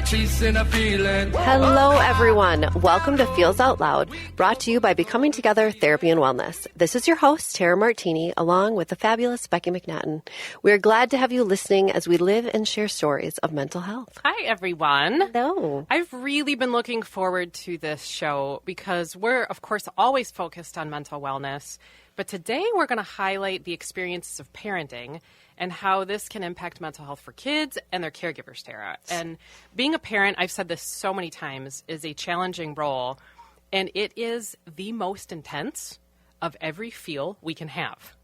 chasing a feeling. Hello, everyone. Welcome to Feels Out Loud, brought to you by Becoming Together Therapy and Wellness. This is your host, Tara Martini, along with the fabulous Becky McNattan. We are glad to have you listening as we live and share stories of mental health. Hi, everyone. Hello. I've really been looking forward to this show because we're, of course, always focused on mental wellness. But today we're going to highlight the experiences of parenting and how this can impact mental health for kids and their caregivers, Tara. And being a parent, I've said this so many times, is a challenging role. And it is the most intense of every feel we can have.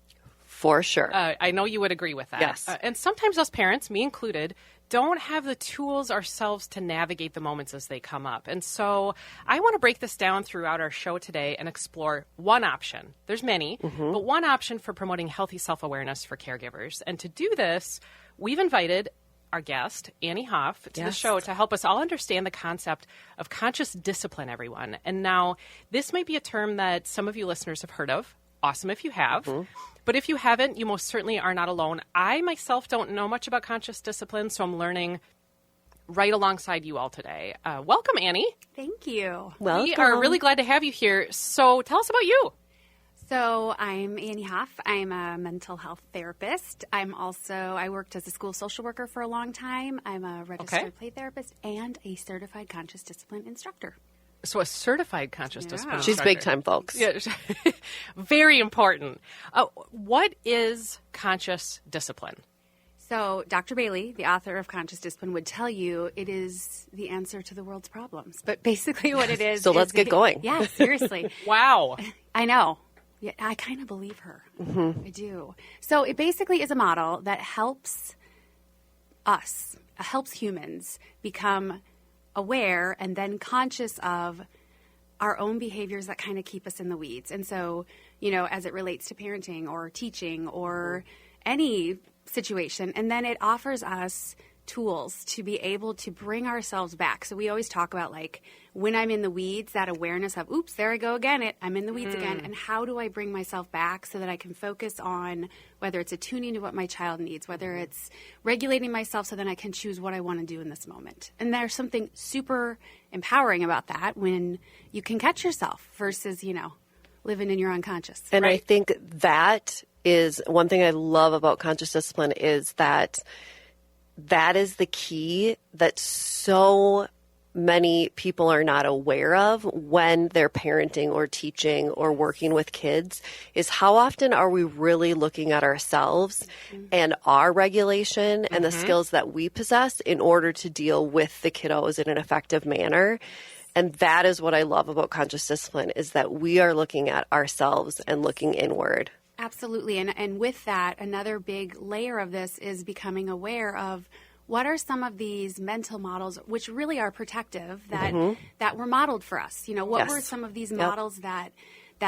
For sure. I know you would agree with that. Yes. And sometimes us parents, me included, don't have the tools ourselves to navigate the moments as they come up. And so I want to break this down throughout our show today and explore one option. There's many, but one option for promoting healthy self-awareness for caregivers. And to do this, we've invited our guest, Annie Hoff, to the show to help us all understand the concept of conscious discipline, everyone. And now, this might be a term that some of you listeners have heard of. Awesome if you have. But if you haven't, you most certainly are not alone. I myself don't know much about conscious discipline, so I'm learning right alongside you all today. Welcome, Annie. Thank you. Welcome. We are really glad to have you here. So tell us about you. So I'm Annie Hoff. I'm a mental health therapist. I worked as a school social worker for a long time. I'm a registered play therapist and a certified conscious discipline instructor. So a certified conscious discipline She's instructor. big time, folks. Yeah, very important. What is conscious discipline? So Dr. Bailey, the author of Conscious Discipline, would tell you it is the answer to the world's problems. But basically what it is... So let's get going. Yeah, seriously. Wow. I know. Yeah, I kind of believe her. I do. So it basically is a model that helps humans become aware and then conscious of our own behaviors that kind of keep us in the weeds. And so, as it relates to parenting or teaching or any situation, and then it offers us tools to be able to bring ourselves back. So we always talk about, like, when I'm in the weeds, that awareness of, oops, there I go again, I'm in the weeds again. And how do I bring myself back so that I can focus on whether it's attuning to what my child needs, whether it's regulating myself so then I can choose what I want to do in this moment. And there's something super empowering about that when you can catch yourself versus, living in your unconscious. And I think that is one thing I love about conscious discipline is that is the key that so many people are not aware of when they're parenting or teaching or working with kids is how often are we really looking at ourselves and our regulation and the skills that we possess in order to deal with the kiddos in an effective manner. And that is what I love about conscious discipline is that we are looking at ourselves and looking inward. Absolutely. And with that, another big layer of this is becoming aware of what are some of these mental models which really are protective that were modeled for us. What were some of these models that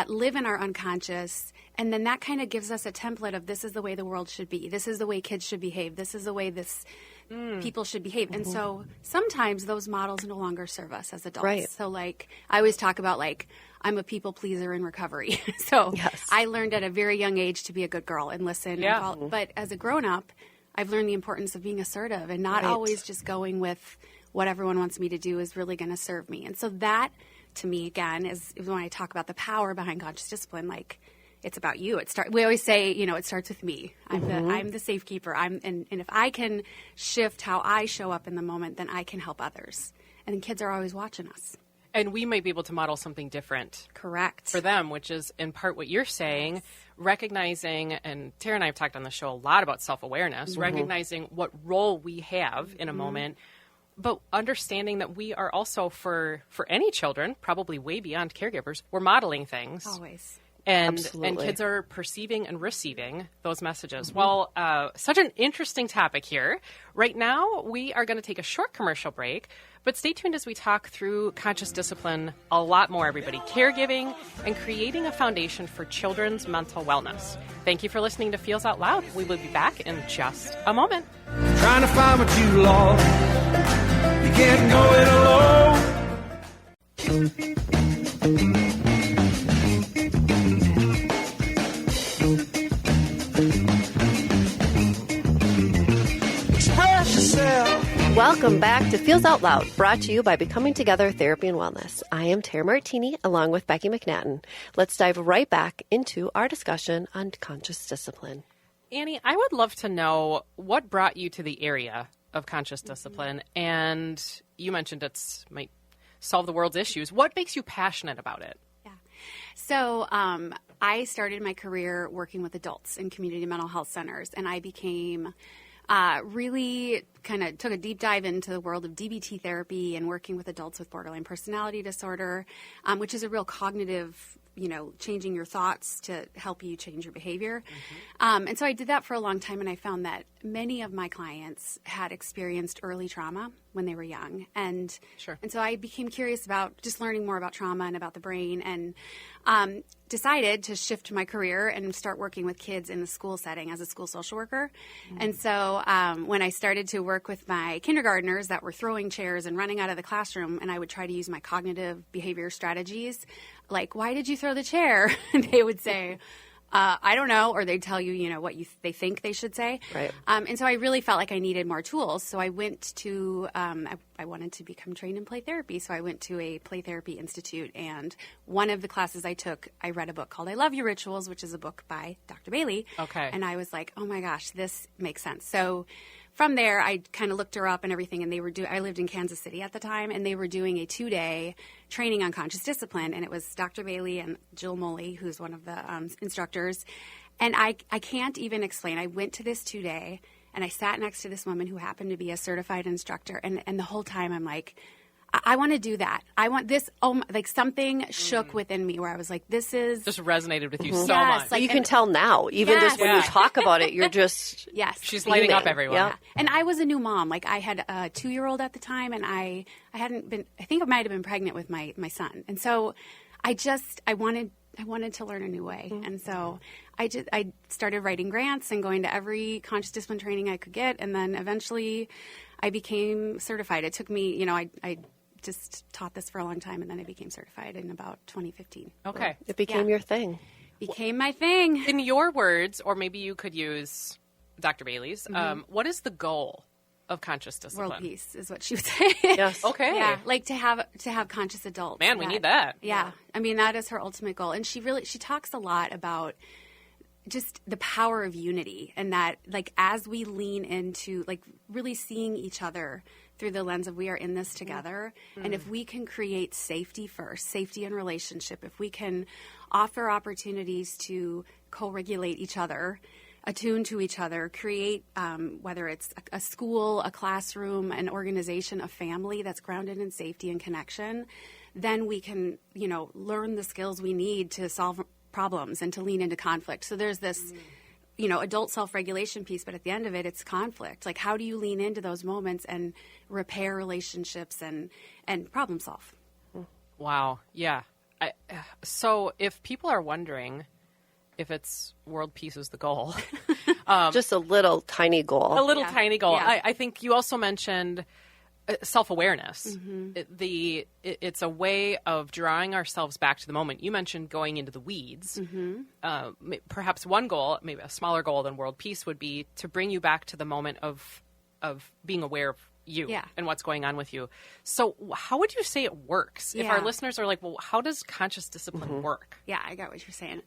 live in our unconscious, and then that kind of gives us a template of this is the way the world should be. This is the way kids should behave. This is the way people should behave. And so sometimes those models no longer serve us as adults. Right. So I always talk about I'm a people pleaser in recovery. So I learned at a very young age to be a good girl and listen. Yeah. But as a grown-up, I've learned the importance of being assertive and not always just going with what everyone wants me to do is really going to serve me. And so that, to me, again, is when I talk about the power behind conscious discipline, it's about you. We always say, it starts with me. I'm the safekeeper. And if I can shift how I show up in the moment, then I can help others. And kids are always watching us. And we might be able to model something different. Correct. For them, which is in part what you're saying, recognizing, and Tara and I have talked on the show a lot about self-awareness, recognizing what role we have in a moment, but understanding that we are also, for any children, probably way beyond caregivers, we're modeling things. Always. And kids are perceiving and receiving those messages. Well, such an interesting topic here. Right now, we are going to take a short commercial break, but stay tuned as we talk through conscious discipline a lot more, everybody. Caregiving and creating a foundation for children's mental wellness. Thank you for listening to Feels Out Loud. We will be back in just a moment. Trying to find what you lost. You can't go it alone. Welcome back to Feels Out Loud, brought to you by Becoming Together Therapy and Wellness. I am Tara Martini, along with Becky McNattan. Let's dive right back into our discussion on conscious discipline. Annie, I would love to know what brought you to the area of conscious discipline, and you mentioned might solve the world's issues. What makes you passionate about it? Yeah. So I started my career working with adults in community mental health centers, and I became really kind of took a deep dive into the world of DBT therapy and working with adults with borderline personality disorder, which is a real cognitive, changing your thoughts to help you change your behavior. And so I did that for a long time, and I found that many of my clients had experienced early trauma when they were young. And so I became curious about just learning more about trauma and about the brain, and decided to shift my career and start working with kids in the school setting as a school social worker. And so when I started to work with my kindergartners that were throwing chairs and running out of the classroom, and I would try to use my cognitive behavior strategies, like, why did you throw the chair? And they would say, I don't know, or they'd tell you, what they think they should say. Right. And so I really felt like I needed more tools. So I went to, I wanted to become trained in play therapy. So I went to a play therapy institute, and one of the classes I took, I read a book called I Love Your Rituals, which is a book by Dr. Bailey. Okay. And I was like, oh my gosh, this makes sense. So from there, I kind of looked her up and everything, and I lived in Kansas City at the time, and they were doing a 2-day training on conscious discipline, and it was Dr. Bailey and Jill Moley, who's one of the instructors, and I can't even explain. I went to this 2-day, and I sat next to this woman who happened to be a certified instructor, and the whole time I'm like, I want to do that. I want this. Like something shook within me where I was like, this is Just resonated with you so much. You can tell now, even just when you talk about it, you're just She's lighting up everyone. Yeah. And I was a new mom. Like I had a 2-year-old at the time, and I hadn't been. I think I might have been pregnant with my son, and so I wanted to learn a new way, and so I started writing grants and going to every conscious discipline training I could get, and then eventually I became certified. It took me, I just taught this for a long time, and then I became certified in about 2015. Okay. It became your thing. Became my thing. In your words, or maybe you could use Dr. Bailey's, what is the goal of conscious discipline? World peace is what she would say. Yes. Okay. Yeah, like to have conscious adults. Man, we need that. Yeah. I mean, that is her ultimate goal. And she talks a lot about just the power of unity, and that like as we lean into like really seeing each other through the lens of we are in this together, and if we can create safety first, safety in relationship, if we can offer opportunities to co-regulate each other, attune to each other, create whether it's a school, a classroom, an organization, a family that's grounded in safety and connection, then we can, learn the skills we need to solve problems and to lean into conflict. So there's this, adult self-regulation piece, but at the end of it, it's conflict. Like, how do you lean into those moments and repair relationships and problem solve? Wow. Yeah. So if people are wondering if it's world peace is the goal, Just a little tiny goal. tiny goal. Yeah. I think you also mentioned self-awareness. It's a way of drawing ourselves back to the moment. You mentioned going into the weeds. Perhaps one goal, maybe a smaller goal than world peace, would be to bring you back to the moment of being aware of you and what's going on with you. So how would you say it works? If our listeners are like, well, how does conscious discipline work? Yeah, I got what you're saying.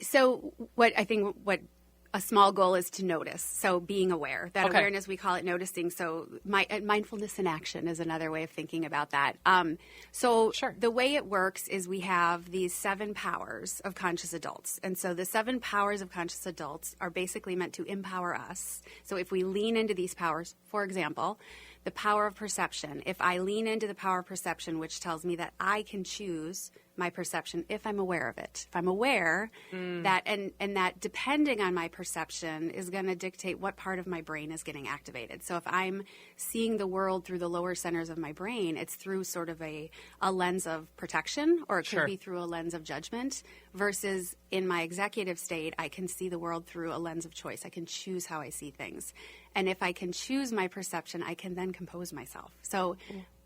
So what a small goal is to notice. So being aware. That awareness, we call it noticing. So mindfulness in action is another way of thinking about that. The way it works is we have these 7 powers of conscious adults. And so the 7 powers of conscious adults are basically meant to empower us. So if we lean into these powers, for example, the power of perception. If I lean into the power of perception, which tells me that I can choose my perception if I'm aware of it. If I'm aware that, and that depending on my perception is going to dictate what part of my brain is getting activated. So if I'm seeing the world through the lower centers of my brain, it's through sort of a lens of protection, or it could be through a lens of judgment, versus in my executive state, I can see the world through a lens of choice. I can choose how I see things. And if I can choose my perception, I can then compose myself. So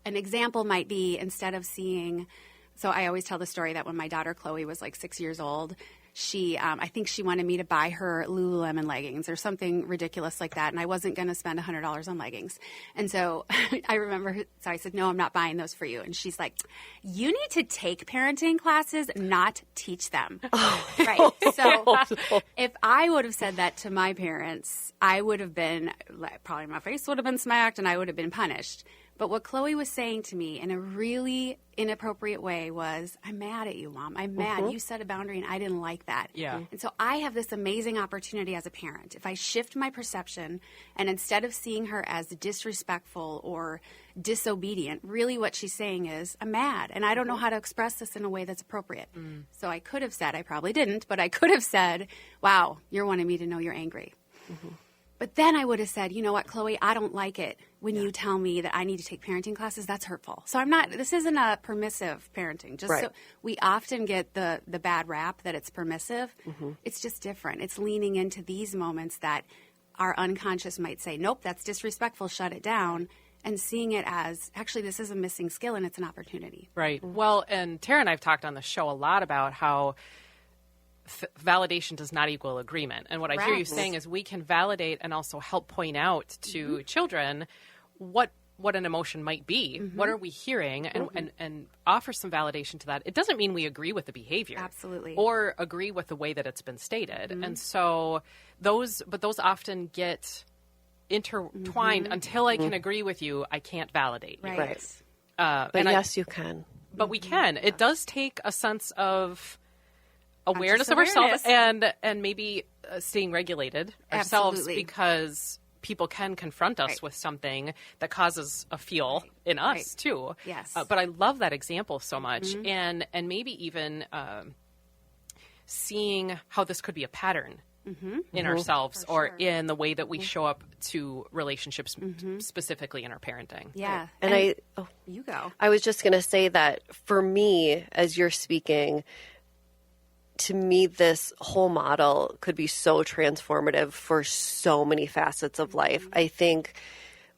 an example might be, instead of seeing So I always tell the story that when my daughter Chloe was like 6 years old, she, I think she wanted me to buy her Lululemon leggings or something ridiculous like that. And I wasn't going to spend $100 on leggings. And so I remember, so I said, no, I'm not buying those for you. And she's like, you need to take parenting classes, not teach them. Right. So if I would have said that to my parents, I would have been, probably my face would have been smacked and I would have been punished. But what Chloe was saying to me in a really inappropriate way was, I'm mad at you, Mom. I'm mad. You set a boundary and I didn't like that. Yeah. And so I have this amazing opportunity as a parent. If I shift my perception and instead of seeing her as disrespectful or disobedient, really what she's saying is, I'm mad and I don't know how to express this in a way that's appropriate. So I could have said, I probably didn't, but I could have said, wow, you're wanting me to know you're angry. But then I would have said, you know what, Chloe, I don't like it when you tell me that I need to take parenting classes. That's hurtful. So this isn't a permissive parenting. Just so we often get the bad rap that it's permissive. It's just different. It's leaning into these moments that our unconscious might say, nope, that's disrespectful, shut it down. And seeing it as, actually, this is a missing skill and it's an opportunity. Right. Well, and Tara and I have talked on the show a lot about how validation does not equal agreement. And what I hear you saying is we can validate and also help point out to children what an emotion might be. What are we hearing? And offer some validation to that. It doesn't mean we agree with the behavior. Absolutely. Or agree with the way that it's been stated. And so those often get intertwined. Until I can agree with you, I can't validate you. But yes, you can. But we can. It does take a sense of awareness of ourselves and maybe staying regulated ourselves, because people can confront us with something that causes a feel in us too. Yes. But I love that example so much, and maybe even seeing how this could be a pattern in ourselves or in the way that we show up to relationships, specifically in our parenting. Yeah. And you go. I was just going to say that for me, as you're speaking, to me, this whole model could be so transformative for so many facets of life. I think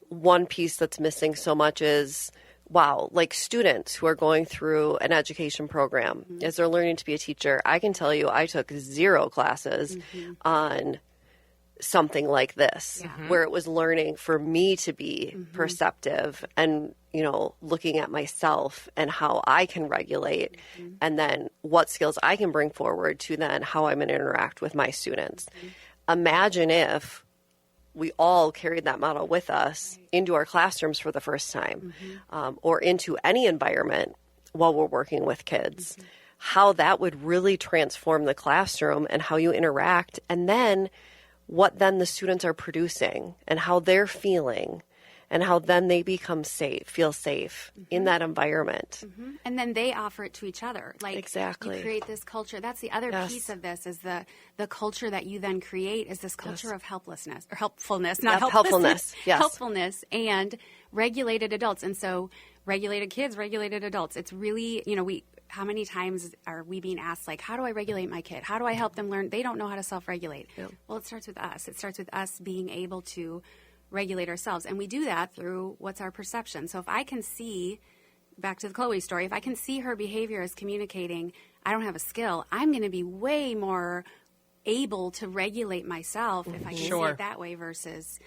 one piece that's missing so much is, like students who are going through an education program as they're learning to be a teacher. I can tell you I took 0 classes on something like this, where it was learning for me to be perceptive and, looking at myself and how I can regulate and then what skills I can bring forward to then how I'm going to interact with my students. Imagine if we all carried that model with us into our classrooms for the first time or into any environment while we're working with kids, how that would really transform the classroom and how you interact, and then what then the students are producing and how they're feeling and how then they feel safe in that environment. And then they offer it to each other. Exactly. You create this culture. That's the other piece of this is the culture that you then create is this culture of helplessness or helpfulness, not helplessness. Helpfulness and regulated adults. And so regulated kids, regulated adults. It's really, how many times are we being asked, how do I regulate my kid? How do I help them learn? They don't know how to self-regulate. Well, it starts with us. It starts with us being able to regulate ourselves. And we do that through what's our perception. So if I can see, back to the Chloe story, if I can see her behavior as communicating, I don't have a skill, I'm going to be way more able to regulate myself if I can see it that way versus,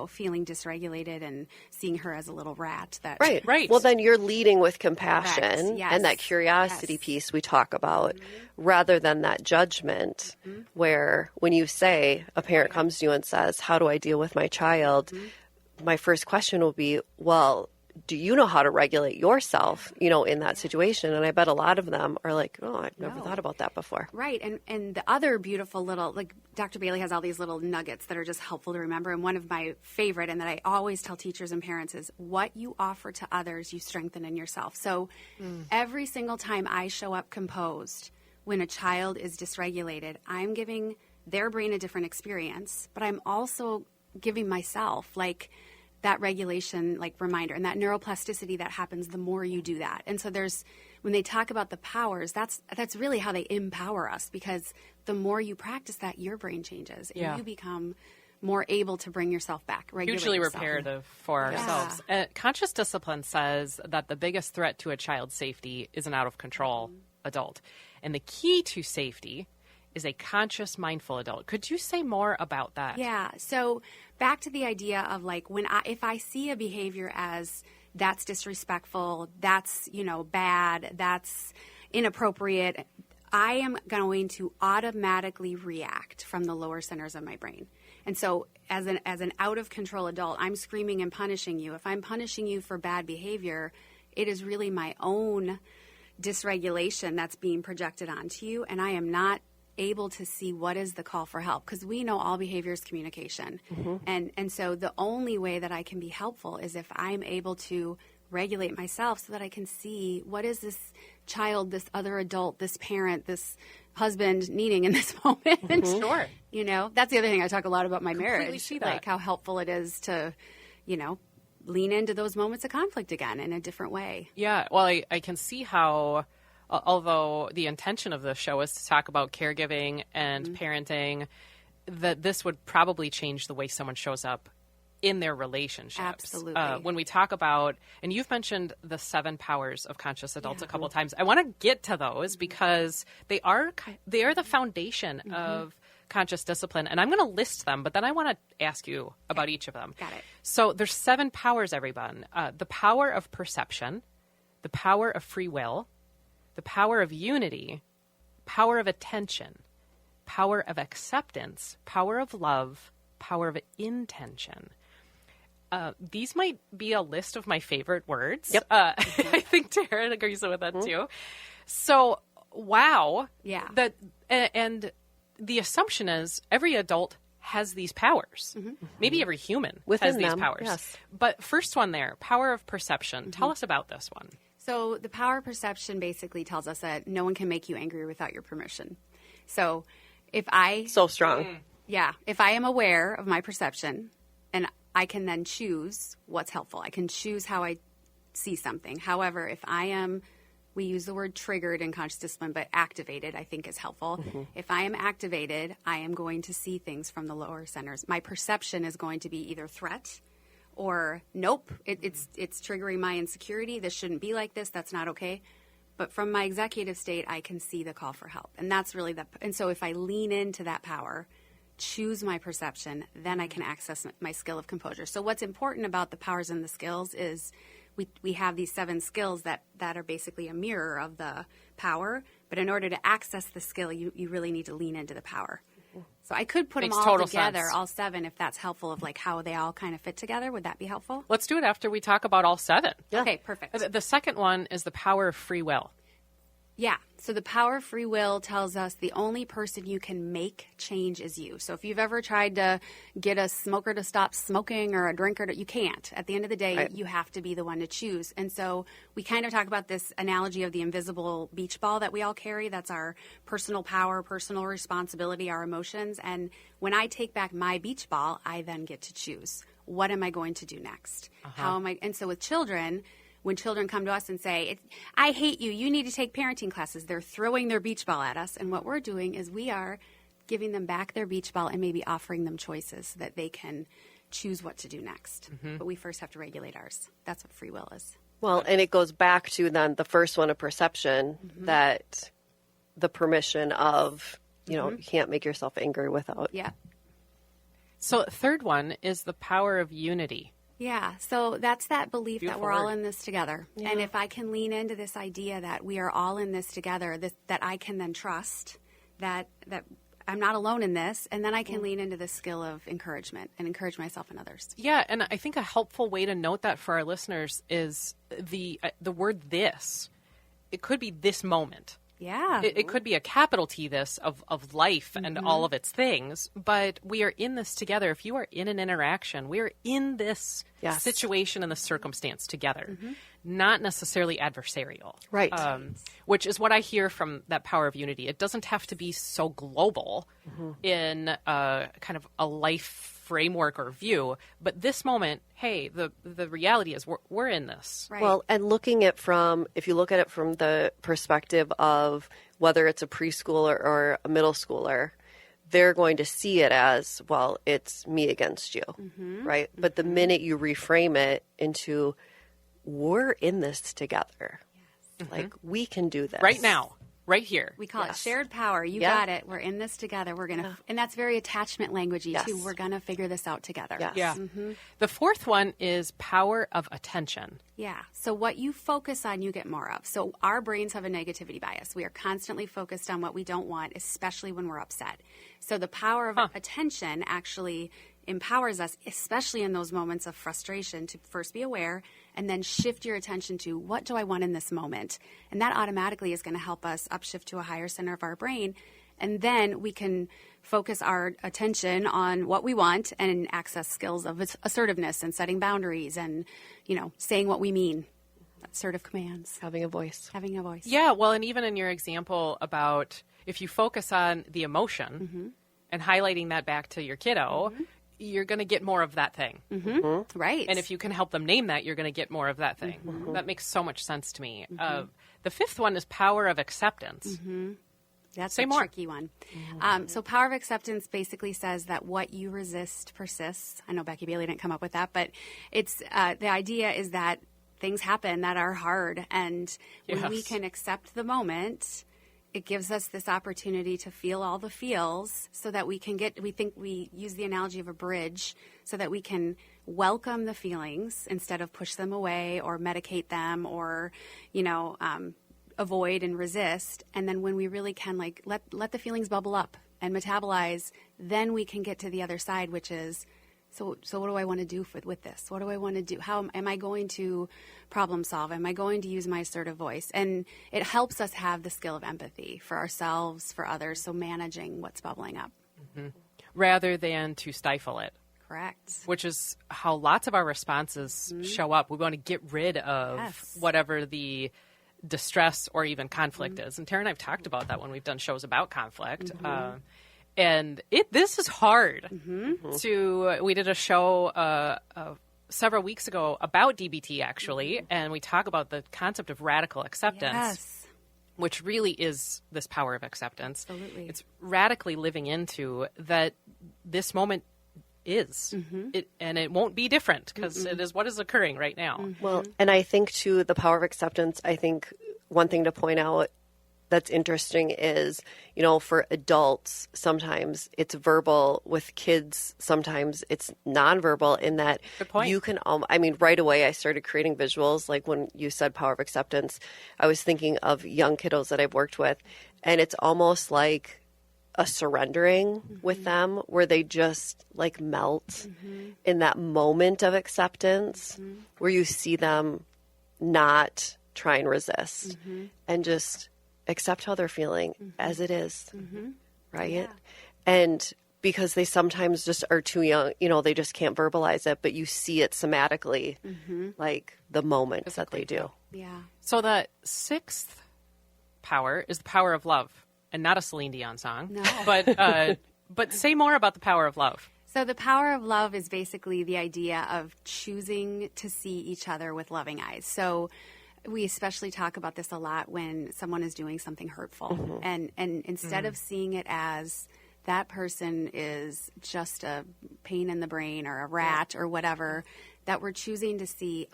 feeling dysregulated and seeing her as a little rat. Right. Well, then you're leading with compassion and that curiosity piece we talk about rather than that judgment where when you say a parent comes to you and says, how do I deal with my child? My first question will be, well, do you know how to regulate yourself, in that situation? And I bet a lot of them are like, oh, I've never thought about that before. Right. And the other beautiful little, Dr. Bailey has all these little nuggets that are just helpful to remember. And one of my favorite, and that I always tell teachers and parents, is what you offer to others, you strengthen in yourself. So every single time I show up composed, when a child is dysregulated, I'm giving their brain a different experience, but I'm also giving myself, that regulation reminder and that neuroplasticity that happens the more you do that. And so when they talk about the powers, that's really how they empower us, because the more you practice that, your brain changes and you become more able to bring yourself back, regulate Hugely yourself. reparative for ourselves. Conscious discipline says that the biggest threat to a child's safety is an out-of-control adult. And the key to safety is a conscious, mindful adult. Could you say more about that? Yeah. So back to the idea of like if I see a behavior as that's disrespectful, that's, bad, that's inappropriate, I am going to automatically react from the lower centers of my brain. And so as an out of control adult, I'm screaming and punishing you. If I'm punishing you for bad behavior, it is really my own dysregulation that's being projected onto you, and I am not able to see what is the call for help, because we know all behavior is communication. And so the only way that I can be helpful is if I'm able to regulate myself so that I can see what is this child, this other adult, this parent, this husband needing in this moment. Sure. That's the other thing I talk a lot about my Completely marriage, see that. like how helpful it is to, lean into those moments of conflict again in a different way. Yeah, well, I can see how, although the intention of the show is to talk about caregiving and parenting, that this would probably change the way someone shows up in their relationships. Absolutely. When we talk about, and you've mentioned the 7 powers of conscious adults a couple of times. I want to get to those because they are the foundation of conscious discipline, and I'm going to list them, but then I want to ask you about each of them. Got it. So there's 7 powers, everyone. The power of perception, the power of free will, the power of unity, power of attention, power of acceptance, power of love, power of intention. These might be a list of my favorite words. Yep. I think Taryn agrees with that too. So, wow. Yeah. And the assumption is every adult has these powers. Maybe every human Within has these them, powers. yes. But first one there, power of perception. Tell us about this one. So the power of perception basically tells us that no one can make you angry without your permission. So if I So strong. if I am aware of my perception, and I can then choose what's helpful. I can choose how I see something. However, if I am, we use the word triggered in conscious discipline, but activated I think is helpful. If I am activated, I am going to see things from the lower centers. My perception is going to be either threat or nope, it's triggering my insecurity. This shouldn't be like this. That's not okay. But from my executive state, I can see the call for help. And that's really and so if I lean into that power, choose my perception, then I can access my skill of composure. So what's important about the powers and the skills is we have these 7 skills that are basically a mirror of the power. But in order to access the skill, you really need to lean into the power. So I could put Makes them all total together, sense. all 7, if that's helpful, of like how they all kind of fit together. Would that be helpful? Let's do it after we talk about all 7. Okay, perfect. The second one is the power of free will. Yeah. So the power of free will tells us the only person you can make change is you. So if you've ever tried to get a smoker to stop smoking or a drinker you can't. At the end of the day, you have to be the one to choose. And so we kind of talk about this analogy of the invisible beach ball that we all carry. That's our personal power, personal responsibility, our emotions. And when I take back my beach ball, I then get to choose. What am I going to do next? How am I? And so with children, when children come to us and say, I hate you, you need to take parenting classes, they're throwing their beach ball at us. And what we're doing is we are giving them back their beach ball and maybe offering them choices so that they can choose what to do next. But we first have to regulate ours. That's what free will is. Well, and it goes back to then the first one of perception, that the permission of, you can't make yourself angry without. Yeah. So third one is the power of unity. Yeah, so that's that belief Beautiful that we're all word. in this together. Yeah. And if I can lean into this idea that we are all in this together, that I can then trust that I'm not alone in this, and then I can lean into the skill of encouragement and encourage myself and others. Yeah, and I think a helpful way to note that for our listeners is the word this. It could be this moment. Yeah. It could be a capital T this of life and all of its things, but we are in this together. If you are in an interaction, we are in this situation and the circumstance together, not necessarily adversarial. Right. Which is what I hear from that power of unity. It doesn't have to be so global in kind of a life framework or view, but this moment, hey, the reality is we're in this. Right. Well, and if you look at it from the perspective of whether it's a preschooler or a middle schooler, they're going to see it as, well, it's me against you, right? But the minute you reframe it into, we're in this together. Like, we can do this. Right now. Right here. We call it Yes. shared power. You Yeah. got it. We're in this together. We're going to, and that's very attachment languagey Yes. too. We're going to figure this out together. Yes. Yeah. The fourth one is power of attention. Yeah. So what you focus on, you get more of. So our brains have a negativity bias. We are constantly focused on what we don't want, especially when we're upset. So the power of attention actually empowers us, especially in those moments of frustration, to first be aware and then shift your attention to, what do I want in this moment? And that automatically is going to help us upshift to a higher center of our brain. And then we can focus our attention on what we want and access skills of assertiveness and setting boundaries and, saying what we mean. Assertive commands. Having a voice. Having a voice. Yeah, well, and even in your example about if you focus on the emotion and highlighting that back to your kiddo, you're going to get more of that thing. Right. And if you can help them name that, you're going to get more of that thing. That makes so much sense to me. The fifth one is power of acceptance. That's Say a more. tricky one. So power of acceptance basically says that what you resist persists. I know Becky Bailey didn't come up with that, but it's the idea is that things happen that are hard. And when we Yes. can accept the moment, it gives us this opportunity to feel all the feels so that we can we use the analogy of a bridge so that we can welcome the feelings instead of push them away or medicate them or, avoid and resist. And then when we really can let the feelings bubble up and metabolize, then we can get to the other side, which is, so what do I want to do with this? What do I want to do? How am I going to problem solve? Am I going to use my assertive voice? And it helps us have the skill of empathy for ourselves, for others, so managing what's bubbling up. Rather than to stifle it, Correct. which is how lots of our responses show up. We want to get rid of Yes. whatever the distress or even conflict is. And Tara and I have talked about that when we've done shows about conflict. And this is hard. We did a show several weeks ago about DBT, actually, and we talk about the concept of radical acceptance, Yes. which really is this power of acceptance. Absolutely. It's radically living into that this moment is, and it won't be different because it is what is occurring right now. Well, and I think, too, the power of acceptance, I think one thing to point out that's interesting is, for adults, sometimes it's verbal. With kids, sometimes it's nonverbal in that Good point. you can, right away I started creating visuals. Like when you said power of acceptance, I was thinking of young kiddos that I've worked with, and it's almost like a surrendering with them where they just melt in that moment of acceptance where you see them not try and resist and just accept how they're feeling as it is, right? Yeah. And because they sometimes just are too young, they just can't verbalize it, but you see it somatically, like the moment that they do. Yeah. So the sixth power is the power of love, and not a Celine Dion song. No. But say more about the power of love. So the power of love is basically the idea of choosing to see each other with loving eyes. So we especially talk about this a lot when someone is doing something hurtful. And instead of seeing it as that person is just a pain in the brain or a rat or whatever, that we're choosing to see,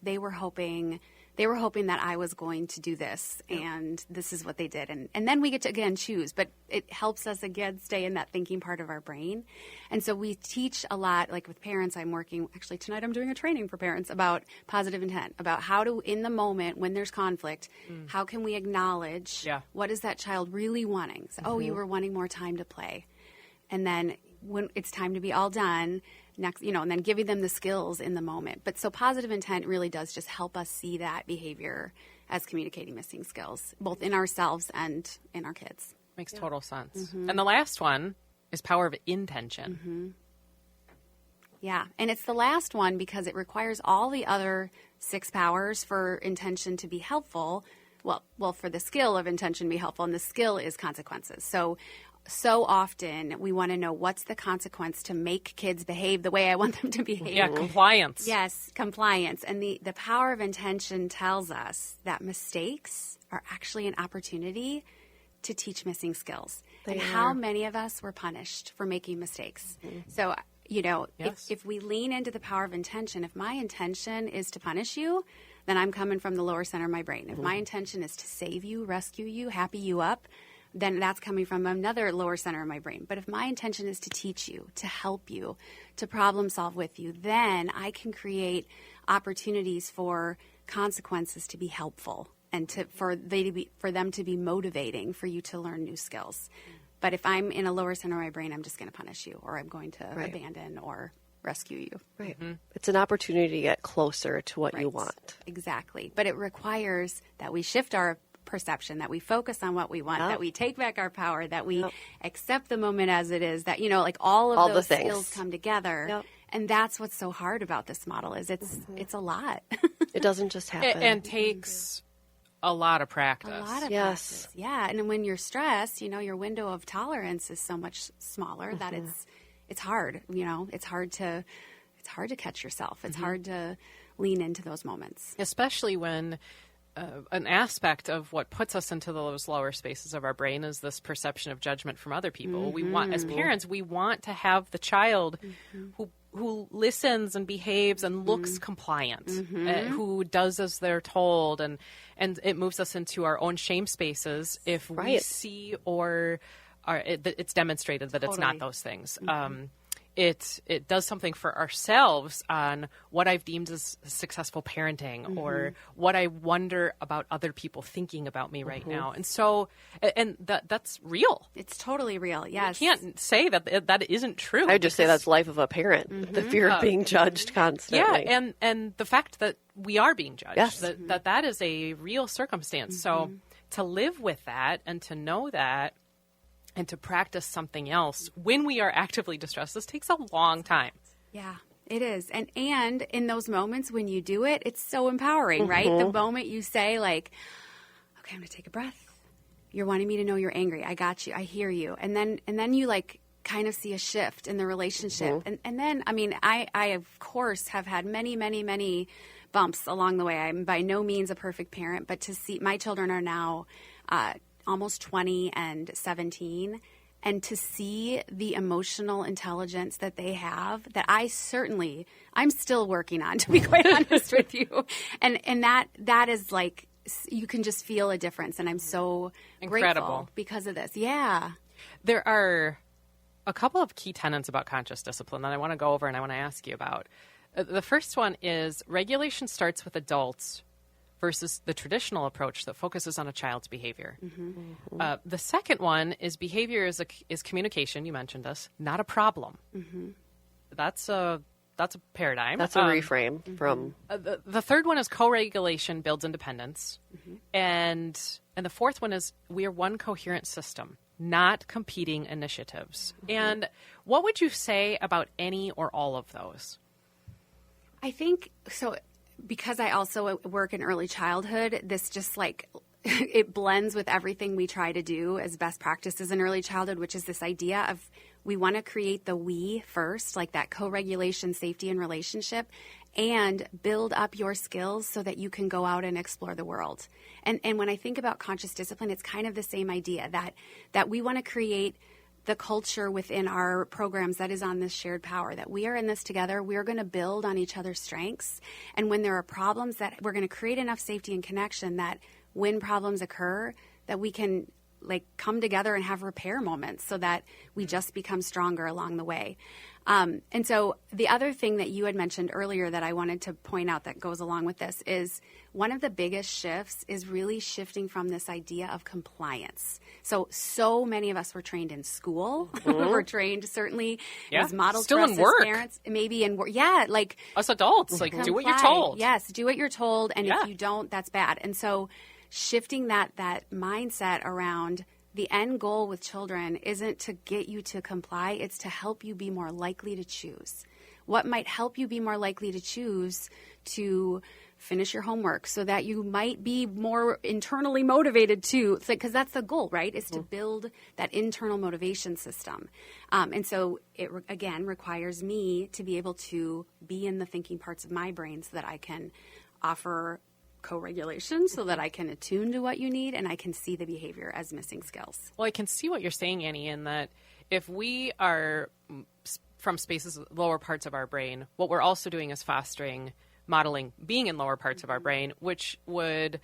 they were hoping that I was going to do this, and this is what they did. And then we get to, again, choose. But it helps us, again, stay in that thinking part of our brain. And so we teach a lot, like with parents, actually tonight I'm doing a training for parents about positive intent, about how to, in the moment when there's conflict, how can we acknowledge what is that child really wanting? So, you were wanting more time to play. And then when it's time to be all done, next, and then giving them the skills in the moment. But so positive intent really does just help us see that behavior as communicating missing skills, both in ourselves and in our kids. Makes total sense. And the last one is power of intention. Yeah, and it's the last one because it requires all the other 6 powers for intention to be helpful. Well, for the skill of intention to be helpful, and the skill is consequences. So often we want to know what's the consequence to make kids behave the way I want them to behave. Yeah, compliance. Yes, compliance. And the power of intention tells us that mistakes are actually an opportunity to teach missing skills. They and are. how many of us were punished for making mistakes? So, Yes. if we lean into the power of intention, if my intention is to punish you, then I'm coming from the lower center of my brain. If my intention is to save you, rescue you, happy you up, then that's coming from another lower center of my brain. But if my intention is to teach you, to help you, to problem solve with you, then I can create opportunities for consequences to be helpful and for them to be motivating for you to learn new skills. But if I'm in a lower center of my brain, I'm just going to punish you, or I'm going to abandon or rescue you. Right. It's an opportunity to get closer to what you want. Exactly. But it requires that we shift our perception, that we focus on what we want, that we take back our power, that we accept the moment as it is, that, like all of those the things. skills come together. Yep. And that's what's so hard about this model is it's a lot. It doesn't just happen. And takes a lot of practice. A lot of Yes. practice. Yeah. And when you're stressed, your window of tolerance is so much smaller that it's hard. It's hard to catch yourself. It's hard to lean into those moments. Especially when an aspect of what puts us into those lower spaces of our brain is this perception of judgment from other people. We want, as parents, we want to have the child who listens and behaves and looks compliant, who does as they're told, and it moves us into our own shame spaces if we see or it's demonstrated that it's not those things. It does something for ourselves on what I've deemed as successful parenting or what I wonder about other people thinking about me right now. And so, and that's real. It's totally real. Yes. You can't say that isn't true. I would just say that's life of a parent, the fear of being judged constantly. Yeah, and the fact that we are being judged, Yes. that is a real circumstance. So to live with that and to know that, and to practice something else when we are actively distressed, this takes a long time. Yeah, it is. And in those moments when you do it, it's so empowering, right? The moment you say okay, I'm going to take a breath. You're wanting me to know you're angry. I got you. I hear you. And then you kind of see a shift in the relationship. And then, I of course have had many, many, many bumps along the way. I'm by no means a perfect parent, but to see my children are now, almost 20 and 17, and to see the emotional intelligence that they have that I'm still working on, to be quite honest with you. And that is you can just feel a difference. And I'm so Incredible. grateful because of this. Yeah. There are a couple of key tenets about conscious discipline that I want to go over and I want to ask you about. The first one is regulation starts with adults versus the traditional approach that focuses on a child's behavior. The second one is behavior is communication. You mentioned this, not a problem. That's a paradigm. That's a reframe from... The third one is co-regulation builds independence. And the fourth one is we are one coherent system, not competing initiatives. And what would you say about any or all of those? I think so. Because I also work in early childhood, this just it blends with everything we try to do as best practices in early childhood, which is this idea of we want to create the we first, like that co-regulation, safety, and relationship, and build up your skills so that you can go out and explore the world. And when I think about conscious discipline, it's kind of the same idea that we want to create the culture within our programs that is on this shared power, that we are in this together. We're going to build on each other's strengths. And when there are problems, that we're going to create enough safety and connection that when problems occur, that we can come together and have repair moments so that we just become stronger along the way. And so the other thing that you had mentioned earlier that I wanted to point out that goes along with this is one of the biggest shifts is really shifting from this idea of compliance. So many of us were trained in school. We're trained certainly as models still for us in work. as parents, maybe in work. Yeah, Us adults, do what you're told. Yes, do what you're told, and if you don't, that's bad. And so shifting that mindset around the end goal with children isn't to get you to comply, it's to help you be more likely to choose. What might help you be more likely to choose to finish your homework so that you might be more internally motivated to, because that's the goal, right? Is to build that internal motivation system. And so it, again, requires me to be able to be in the thinking parts of my brain so that I can offer co-regulation so that I can attune to what you need and I can see the behavior as missing skills. Well, I can see what you're saying, Annie, in that if we are from spaces, lower parts of our brain, what we're also doing is fostering, modeling being in lower parts of our brain, which would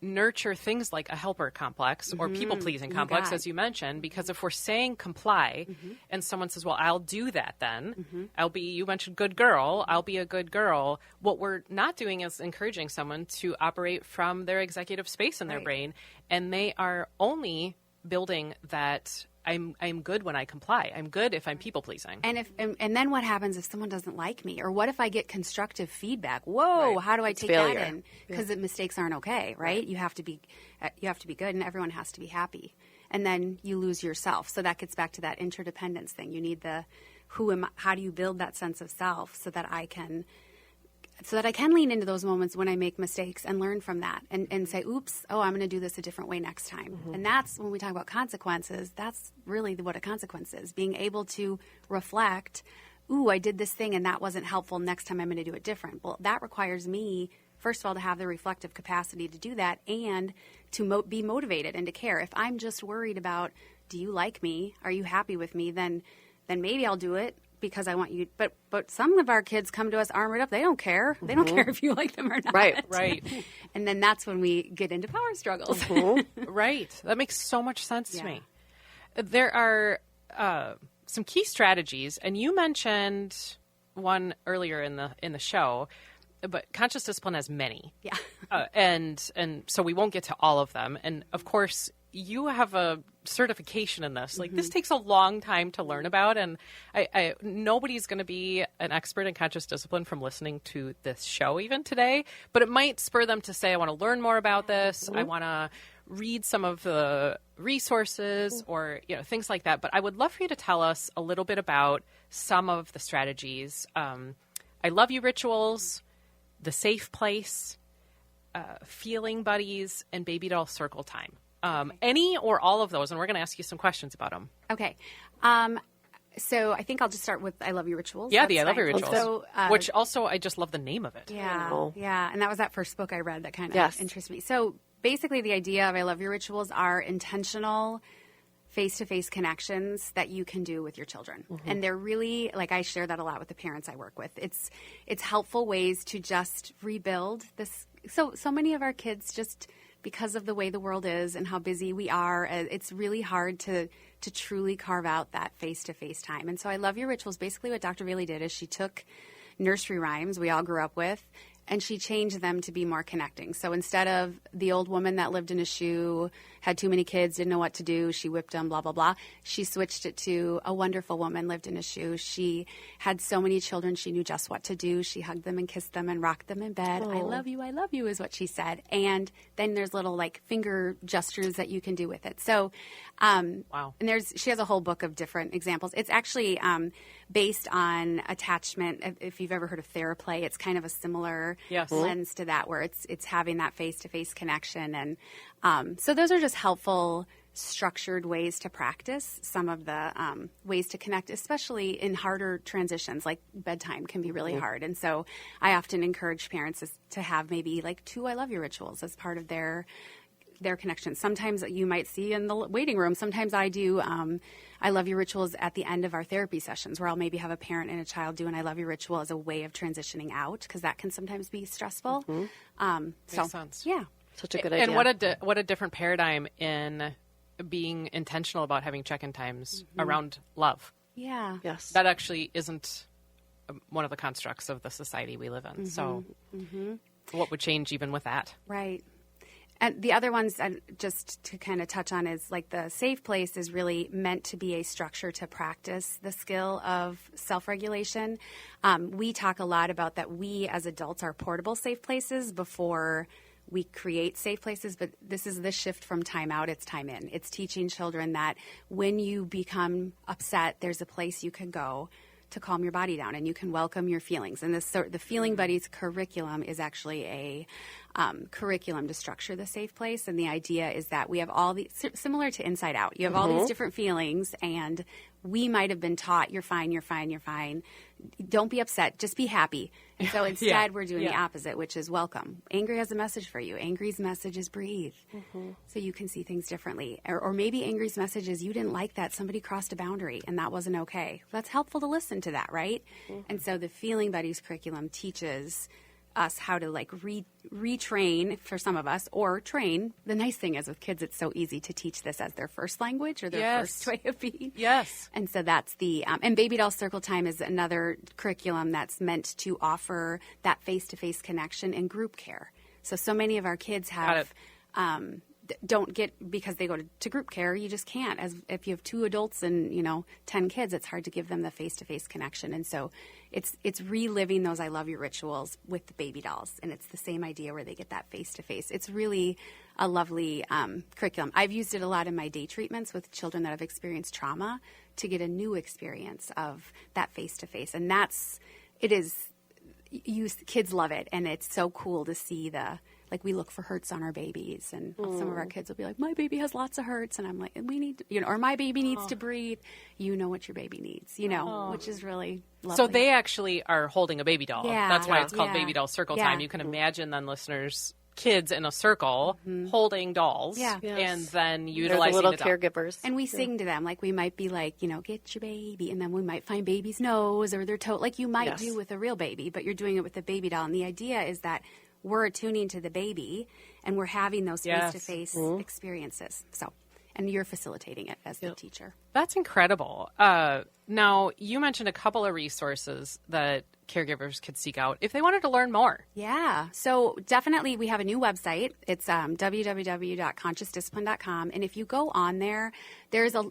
nurture things like a helper complex or people-pleasing complex, as you mentioned, because if we're saying comply and someone says, well, I'll do that then, you mentioned good girl, I'll be a good girl. What we're not doing is encouraging someone to operate from their executive space in their brain, and they are only building that I'm good when I comply. I'm good if I'm people pleasing. And then what happens if someone doesn't like me? Or what if I get constructive feedback? Whoa, how do I take that in? Because the mistakes aren't okay, right? You have to be good, and everyone has to be happy. And then you lose yourself. So that gets back to that interdependence thing. You need how do you build that sense of self so that I can lean into those moments when I make mistakes and learn from that and say, oops, I'm going to do this a different way next time. And that's when we talk about consequences, that's really what a consequence is, being able to reflect, I did this thing and that wasn't helpful. Next time I'm going to do it different. Well, that requires me, first of all, to have the reflective capacity to do that and to be motivated and to care. If I'm just worried about, do you like me? Are you happy with me? Then maybe I'll do it because I want you. But some of our kids come to us armored up. They don't care. They don't care if you like them or not. Right. And then that's when we get into power struggles. Right. That makes so much sense to me. There are some key strategies, and you mentioned one earlier in the show, but conscious discipline has many. Yeah. And so we won't get to all of them. And of course, you have a certification in this. Like, this takes a long time to learn about, and nobody's going to be an expert in conscious discipline from listening to this show even today, but it might spur them to say, I want to learn more about this. I want to read some of the resources or things like that. But I would love for you to tell us a little bit about some of the strategies. I love you rituals, the safe place, feeling buddies, and baby doll circle time. Any or all of those, and we're going to ask you some questions about them. Okay. So I think I'll just start with I Love You Rituals. Yeah, That's the I Love You fine. Rituals, So, which also I just love the name of it. Yeah. And that was that first book I read that kind of interested me. So basically the idea of I Love Your Rituals are intentional face-to-face connections that you can do with your children. And they're really, like, I share that a lot with the parents I work with. It's helpful ways to just rebuild this. So many of our kids just, because of the way the world is and how busy we are, it's really hard to truly carve out that face-to-face time. And so I Love Your Rituals, basically what Dr. Bailey did is she took nursery rhymes we all grew up with, and she changed them to be more connecting. So instead of the old woman that lived in a shoe, had too many kids, didn't know what to do, she whipped them, blah, blah, blah, she switched it to a wonderful woman lived in a shoe. She had so many children, she knew just what to do. She hugged them and kissed them and rocked them in bed. I love you is what she said. And then there's little finger gestures that you can do with it. So, wow. And she has a whole book of different examples. It's actually based on attachment. If you've ever heard of Theraplay, it's kind of a similar lens to that, where it's having that face-to-face connection. And so those are just helpful, structured ways to practice some of the ways to connect, especially in harder transitions, like bedtime can be really hard. And so I often encourage parents to have maybe 2 I Love You rituals as part of their connection. Sometimes you might see in the waiting room. Sometimes I do I Love You rituals at the end of our therapy sessions, where I'll maybe have a parent and a child do an I Love You ritual as a way of transitioning out, because that can sometimes be stressful. Makes sense. Yeah. Such a good idea. And what a different paradigm in being intentional about having check-in times around love. Yeah. Yes. That actually isn't one of the constructs of the society we live in. So what would change even with that? Right. And the other ones, just to kind of touch on, is the safe place is really meant to be a structure to practice the skill of self-regulation. We talk a lot about that we as adults are portable safe places before we create safe places, but this is the shift from time out, it's time in. It's teaching children that when you become upset, there's a place you can go to calm your body down, and you can welcome your feelings. And the Feeling Buddies curriculum is actually curriculum to structure the safe place. And the idea is that we have all these, similar to Inside Out, you have all these different feelings, and we might have been taught, you're fine, you're fine, you're fine. Don't be upset, just be happy. And so instead we're doing the opposite, which is welcome. Angry has a message for you. Angry's message is breathe. So you can see things differently. Or maybe Angry's message is you didn't like that. Somebody crossed a boundary and that wasn't okay. That's helpful to listen to that, right? And so the Feeling Buddies curriculum teaches us how to like retrain for some of us, or train. The nice thing is with kids, it's so easy to teach this as their first language or their first way of being. Yes. And so that's the, and Baby Doll Circle Time is another curriculum that's meant to offer that face-to-face connection in group care. So many of our kids have, don't get, because they go to group care, you just can't. As if you have 2 adults and 10 kids, it's hard to give them the face-to-face connection. And so it's reliving those I love you rituals with the baby dolls, and it's the same idea where they get that face-to-face. It's really a lovely curriculum. I've used it a lot in my day treatments with children that have experienced trauma to get a new experience of that face-to-face, and kids love it, and it's so cool to see we look for hurts on our babies, and some of our kids will be like, my baby has lots of hurts, and I'm like, we need, or my baby needs to breathe. You know what your baby needs, which is really lovely. So they actually are holding a baby doll. Yeah. That's why it's called Baby Doll Circle Time. You can imagine then, listeners, kids in a circle holding dolls, and then utilizing little the doll. caregivers. And we sing to them, we might be like, get your baby, and then we might find baby's nose or their toe, like you might do with a real baby, but you're doing it with a baby doll. And the idea is that we're attuning to the baby, and we're having those face-to-face experiences. So, and you're facilitating it as the teacher. That's incredible. Now, you mentioned a couple of resources that caregivers could seek out if they wanted to learn more. Yeah. So definitely we have a new website. It's www.consciousdiscipline.com. And if you go on there, there's a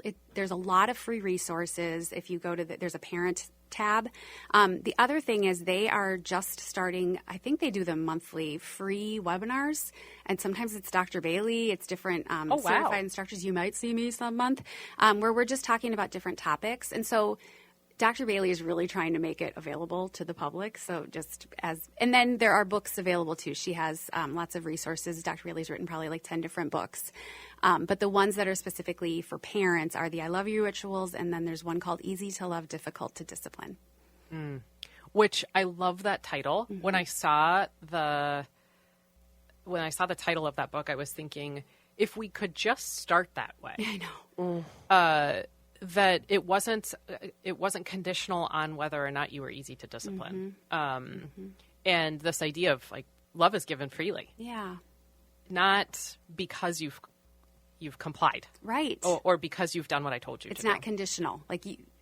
lot of free resources. If you go to there's a parent tab. The other thing is they are just starting, I think they do the monthly free webinars, and sometimes it's Dr. Bailey, it's different certified instructors. You might see me some month, where we're just talking about different topics. And so Dr. Bailey is really trying to make it available to the public. So and then there are books available too. She has lots of resources. Dr. Bailey's written probably 10 different books. But the ones that are specifically for parents are the I Love You rituals. And then there's one called Easy to Love, Difficult to Discipline. Which I love that title. When I saw the title of that book, I was thinking, if we could just start that way. I know. That it wasn't conditional on whether or not you were easy to discipline. And this idea of love is given freely. Yeah. Not because you've complied. Right. Or because you've done what I told you to do. It's not conditional.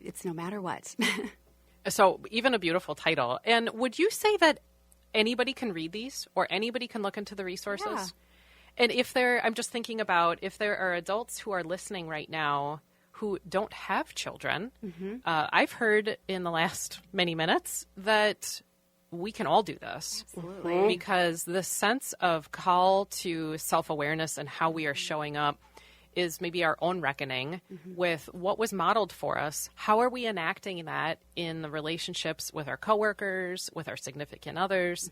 It's no matter what. So even a beautiful title. And would you say that anybody can read these, or anybody can look into the resources? Yeah. And I'm just thinking about if there are adults who are listening right now who don't have children, I've heard in the last many minutes that we can all do this. Absolutely. Because the sense of call to self-awareness and how we are showing up is maybe our own reckoning with what was modeled for us. How are we enacting that in the relationships with our coworkers, with our significant others?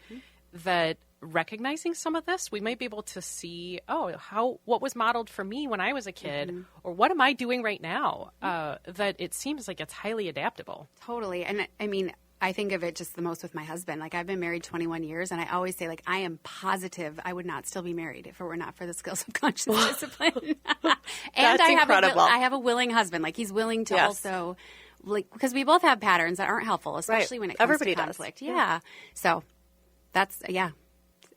That recognizing some of this, we might be able to see, what was modeled for me when I was a kid, or what am I doing right now? That it seems like it's highly adaptable. Totally. And I mean, I think of it just the most with my husband. I've been married 21 years, and I always say, I am positive I would not still be married if it were not for the skills of conscious discipline. And incredible. I have a willing husband. He's willing to also, because we both have patterns that aren't helpful, especially when it comes to conflict. Does. Yeah. So that's,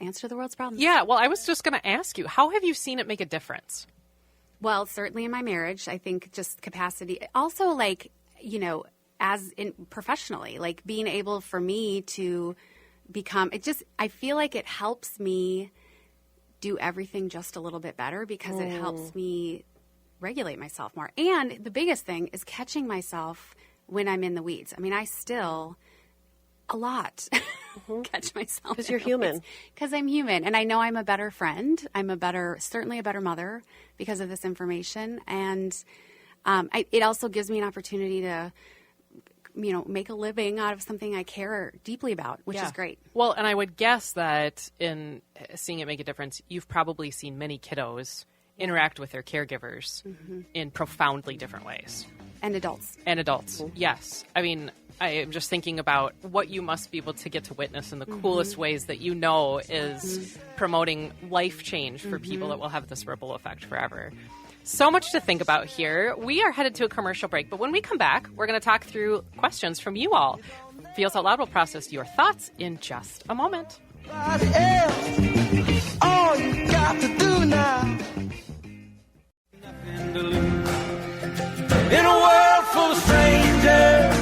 answer to the world's problems. Yeah. Well, I was just going to ask you, how have you seen it make a difference? Well, certainly in my marriage, I think just capacity. Also, as in professionally, being able for me to become, I feel like it helps me do everything just a little bit better, because it helps me regulate myself more. And the biggest thing is catching myself when I'm in the weeds. I mean, I still a lot catch myself. Because you're human. Because I'm human. And I know I'm a better friend. I'm certainly a better mother because of this information. And it also gives me an opportunity to make a living out of something I care deeply about, which is great. Well, and I would guess that in seeing it make a difference, you've probably seen many kiddos interact with their caregivers in profoundly different ways. And adults. Yes. I mean, I am just thinking about what you must be able to get to witness in the coolest ways that is promoting life change for people that will have this ripple effect forever. So much to think about here. We are headed to a commercial break, but when we come back, we're going to talk through questions from you all. Feels Out Loud will process your thoughts in just a moment. All you got to do now. Nothing to lose. In a world full of strangers,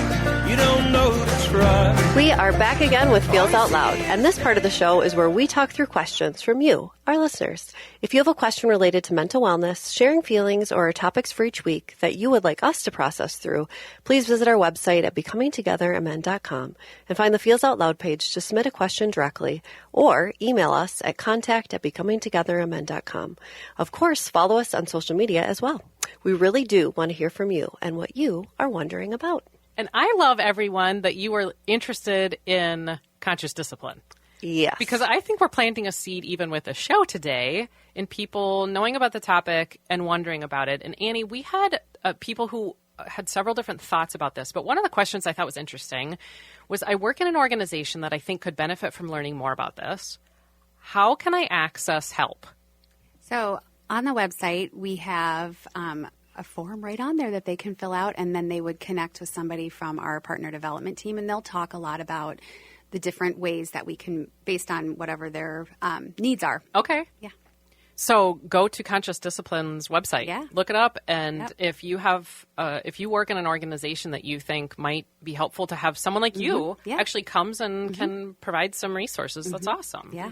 you don't know who to trust. We are back again with Feels Out Loud, and this part of the show is where we talk through questions from you, our listeners. If you have a question related to mental wellness, sharing feelings, or topics for each week that you would like us to process through, please visit our website at becomingtogethermn.com and find the Feels Out Loud page to submit a question directly, or email us at contact@becomingtogethermn.com. Of course, follow us on social media as well. We really do want to hear from you and what you are wondering about. And I love everyone that you are interested in conscious discipline. Yes. Because I think we're planting a seed even with the show today in people knowing about the topic and wondering about it. And Annie, we had people who had several different thoughts about this, but one of the questions I thought was interesting was, I work in an organization that I think could benefit from learning more about this. How can I access help? So on the website, we have a form right on there that they can fill out, and then they would connect with somebody from our partner development team, and they'll talk a lot about the different ways that we can, based on whatever their needs are. Okay. Yeah. So go to Conscious Discipline's website. Yeah. Look it up, and if you have, if you work in an organization that you think might be helpful to have someone like you actually comes and can provide some resources, that's awesome. Yeah.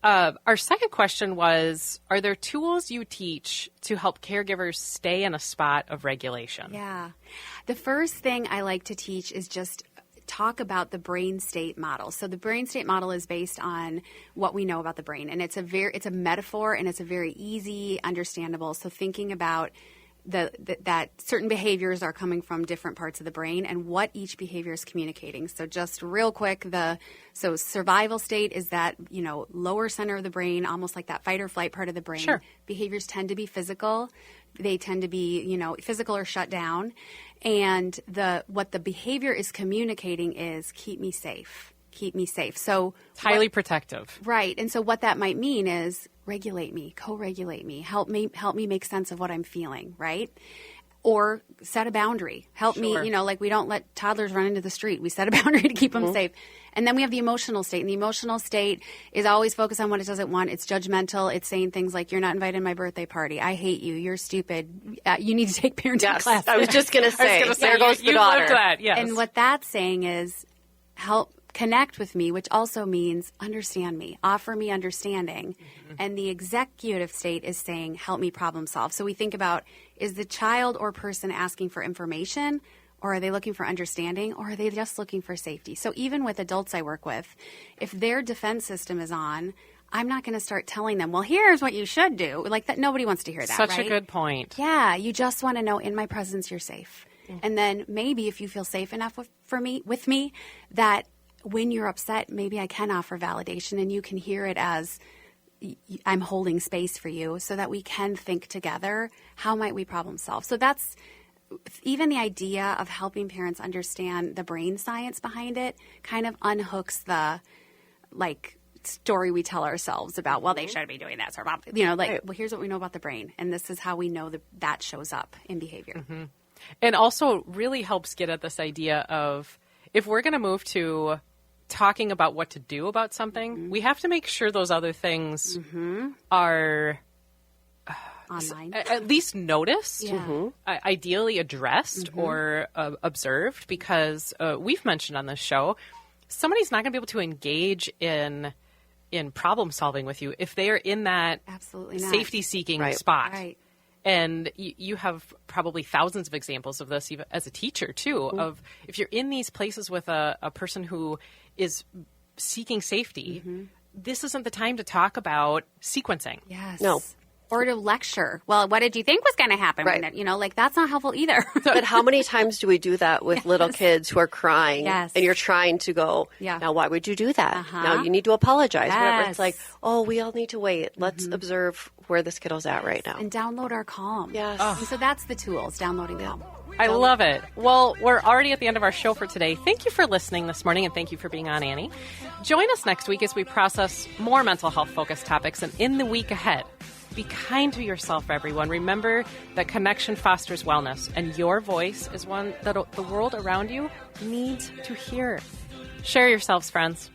Our second question was, are there tools you teach to help caregivers stay in a spot of regulation? Yeah. The first thing I like to teach is just talk about the brain state model. So the brain state model is based on what we know about the brain, and it's a metaphor, and it's a very easy, understandable. So thinking about that certain behaviors are coming from different parts of the brain and what each behavior is communicating. So just real quick, so survival state is that, lower center of the brain, almost like that fight or flight part of the brain. Sure. Behaviors tend to be physical. They tend to be, physical or shut down. And what the behavior is communicating is, keep me safe. Keep me safe. So it's highly protective. Right. And so what that might mean is, regulate me, co-regulate me, help me make sense of what I'm feeling, right? Or set a boundary. Help me, like we don't let toddlers run into the street. We set a boundary to keep them safe. And then we have the emotional state. And the emotional state is always focused on what it doesn't want. It's judgmental. It's saying things like, you're not invited to my birthday party. I hate you. You're stupid. You need to take parenting class. I was just going to say, there goes the daughter. That, yes. And what that's saying is, connect with me, which also means understand me, offer me understanding. And the executive state is saying, help me problem solve. So we think about, is the child or person asking for information, or are they looking for understanding, or are they just looking for safety? So even with adults I work with, if their defense system is on, I'm not going to start telling them, well, here's what you should do. Like that, nobody wants to hear that, Such right? a good point. Yeah, you just want to know, in my presence, you're safe. And then maybe if you feel safe enough with me, that when you're upset, maybe I can offer validation, and you can hear it as, I'm holding space for you, so that we can think together, how might we problem solve? So that's even the idea of helping parents understand the brain science behind it kind of unhooks the story we tell ourselves about, well, they should be doing this, or well, here's what we know about the brain, and this is how we know that shows up in behavior. And also really helps get at this idea of, if we're going to move to talking about what to do about something, we have to make sure those other things are Online. At least noticed, ideally addressed or observed, because we've mentioned on this show, somebody's not going to be able to engage in problem solving with you if they are in that safety seeking spot. Right. And you have probably thousands of examples of this, even as a teacher, too, of if you're in these places with a person who is seeking safety, this isn't the time to talk about sequencing. Yes. No. Or to lecture. Well, what did you think was going to happen? Right. You know, like that's not helpful either. But how many times do we do that with little kids who are crying? Yes. And you're trying to go, Yeah. now why would you do that? Uh-huh. Now you need to apologize. Whatever. It's Yes. like, oh, we all need to wait. Let's observe where this kiddo's at right now. And download our Calm. Yes. And so that's the tools, downloading Calm. I love it. Well, we're already at the end of our show for today. Thank you for listening this morning, and thank you for being on, Annie. Join us next week as we process more mental health-focused topics, and in the week ahead, be kind to yourself, everyone. Remember that connection fosters wellness, and your voice is one that the world around you needs to hear. Share yourselves, friends.